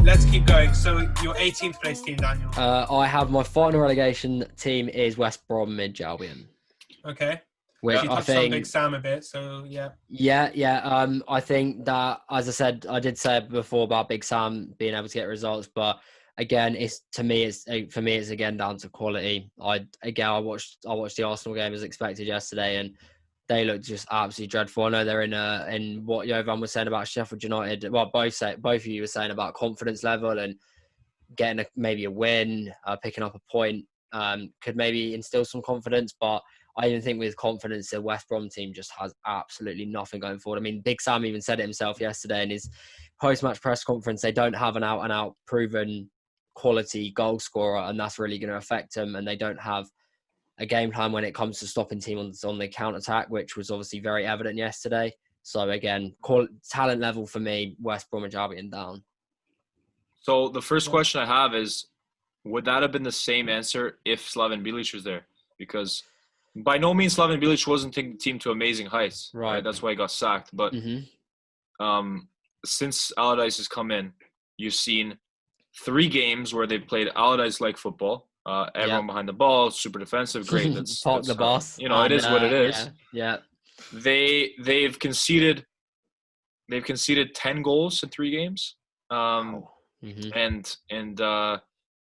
Let's keep going. So your 18th place team, Daniel. I have my final relegation team is West Brom Midge Albion. Okay. Which You I touched on think, Big Sam a bit, so yeah. Yeah. I think that, as I said, I did say before about Big Sam being able to get results, but again, for me, it's again down to quality. I watched the Arsenal game as expected yesterday, and they looked just absolutely dreadful. I know they're in what Jovan was saying about Sheffield United. Well, both of you were saying about confidence level and getting maybe a win, picking up a point, could maybe instill some confidence. But I even think with confidence, the West Brom team just has absolutely nothing going forward. I mean, Big Sam even said it himself yesterday in his post-match press conference. They don't have an out-and-out proven quality goal scorer, and that's really going to affect them. And they don't have a game plan when it comes to stopping teams on the counter-attack, which was obviously very evident yesterday. So again, talent level for me, West Bromwich Albion down. So the first question I have is, would that have been the same answer if Slaven Bilić was there? Because by no means Slaven Bilić wasn't taking the team to amazing heights. Right. That's why he got sacked. But since Allardyce has come in, you've seen 3 games where they've played Allardyce-like football. Everyone behind the ball, super defensive, great. That's the boss. It is what it is. Yeah. They've conceded 10 goals in 3 games. And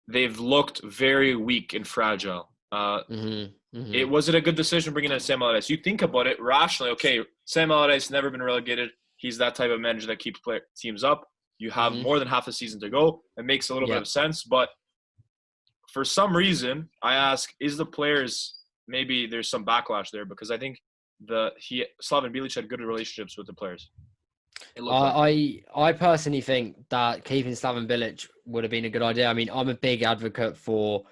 they've looked very weak and fragile. Was it a good decision bringing in Sam Allardyce? You think about it rationally. Okay, Sam Allardyce never been relegated. He's that type of manager that keeps teams up. You have more than half the season to go. It makes a little bit of sense. But for some reason, I ask, is the players, maybe there's some backlash there? Because I think Slaven Bilić had good relationships with the players. I personally think that keeping Slaven Bilić would have been a good idea. I mean, I'm a big advocate for,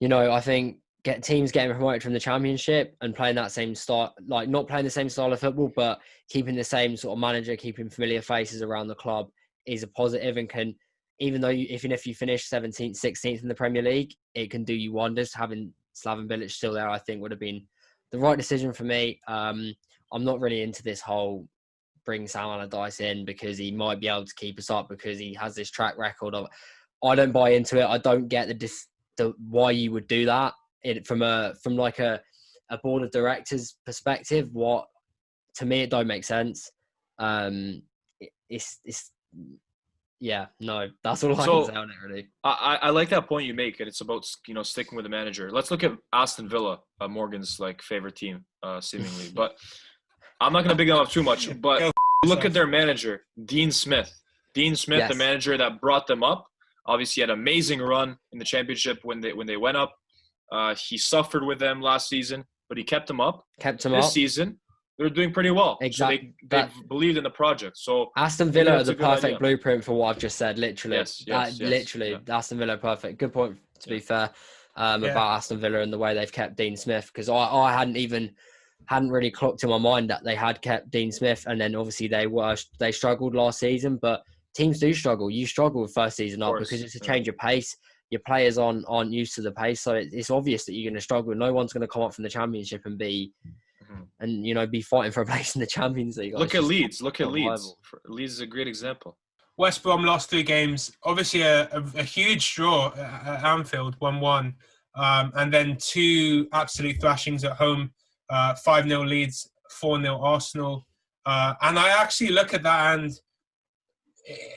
I think teams getting promoted from the Championship and playing that same style, like not playing the same style of football, but keeping the same sort of manager, keeping familiar faces around the club is a positive, and can, even if you finish 17th, 16th in the Premier League, it can do you wonders. Having Slaven Bilić still there, I think, would have been the right decision for me. I'm not really into this whole bring Sam Allardyce in because he might be able to keep us up because he has this track record of. I don't buy into it. I don't get the why you would do that. From a board of directors perspective, to me it don't make sense. That's all I can say on it, really. I like that point you make, and it's about sticking with the manager. Let's look at Aston Villa, Morgan's favorite team, seemingly. But I'm not going to big them up too much. But look at their manager, Dean Smith. Yes. The manager that brought them up, obviously had an amazing run in the Championship when they went up. He suffered with them last season, but he kept them up. This season, they're doing pretty well. Exactly. So they believed in the project. So Aston Villa are the perfect blueprint for what I've just said. Literally, Yes. Aston Villa, perfect. Good point. To be fair, about Aston Villa and the way they've kept Dean Smith, because I hadn't really clocked in my mind that they had kept Dean Smith, and then obviously they struggled last season. But teams do struggle. You struggle with first season up because it's a change of pace. Your players aren't used to the pace, so it's obvious that you're going to struggle. No one's going to come up from the Championship and be fighting for a place in the Champions League. Look at Leeds. Leeds is a great example. West Brom lost 3 games. Obviously, a huge draw at Anfield, 1-1, and then 2 absolute thrashings at home. 5-0 Leeds, 4-0 Arsenal. And I actually look at that and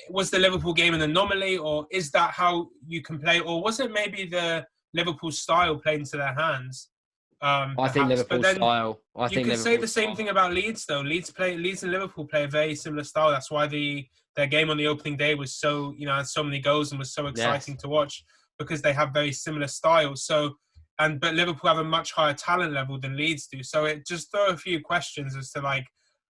was the Liverpool game an anomaly, or is that how you can play? Or was it maybe the Liverpool style played into their hands? I think Liverpool style. You can say the same thing about Leeds, though. Leeds and Liverpool play a very similar style. That's why their game on the opening day was so, had so many goals and was so exciting to watch, because they have very similar styles. So, but Liverpool have a much higher talent level than Leeds do. So it just throw a few questions as to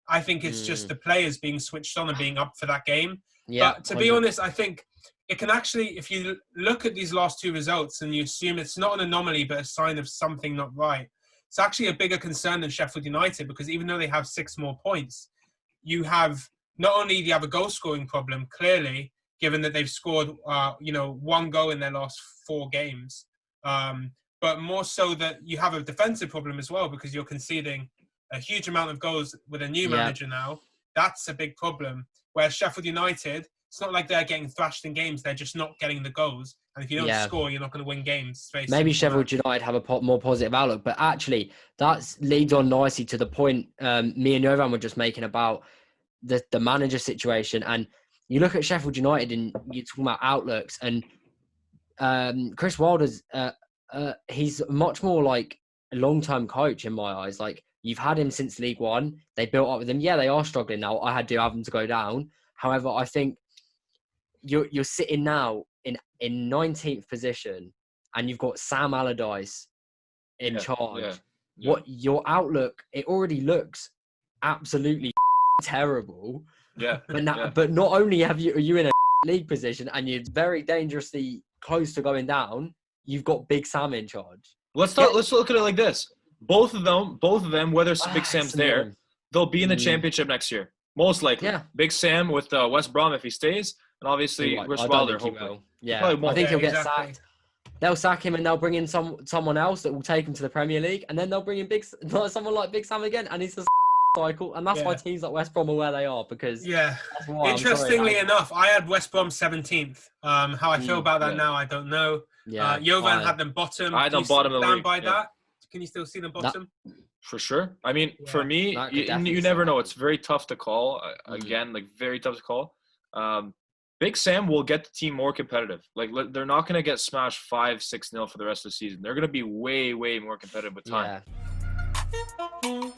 I think it's just the players being switched on and being up for that game. Yeah, but to be honest, I think it can actually, if you look at these last 2 results and you assume it's not an anomaly but a sign of something not right, it's actually a bigger concern than Sheffield United, because even though they have 6 more points, you have not only do you have a goal scoring problem, clearly, given that they've scored 1 goal in their last 4 games, but more so that you have a defensive problem as well, because you're conceding a huge amount of goals with a new manager now. That's a big problem. Whereas Sheffield United, it's not like they're getting thrashed in games. They're just not getting the goals. And if you don't score, you're not going to win games. Maybe Sheffield United have a more positive outlook. But actually, that leads on nicely to the point me and Jovan were just making about the manager situation. And you look at Sheffield United and you're talking about outlooks. And Chris Wilder's, he's much more like a long-term coach in my eyes. Like, you've had him since League One. They built up with him. Yeah, they are struggling now. I had to have them to go down. However, I think you're sitting now in 19th position, and you've got Sam Allardyce in charge. What your outlook? It already looks absolutely terrible. But not only are you in a league position, and you're very dangerously close to going down, you've got Big Sam in charge. Let's look at it like this. Both of them, whether Big Sam's there, they'll be in the championship next year. Most likely. Yeah. Big Sam with West Brom if he stays, and obviously Chris Wilder, hopefully. Yeah, I think he'll get sacked. They'll sack him and they'll bring in someone else that will take him to the Premier League, and then they'll bring in someone like Big Sam again, and it's a cycle. And that's why teams like West Brom are where they are, because interestingly enough, I had West Brom 17th. How I feel about that now, I don't know. Jovan had them bottom. I had them bottom of the league. By that? Can you still see them bottom? For sure. I mean, for me, you never know. It's very tough to call. Again, like, very tough to call. Big Sam will get the team more competitive. Like, they're not going to get smashed 5-6-0 for the rest of the season. They're going to be way, way more competitive with time. Yeah.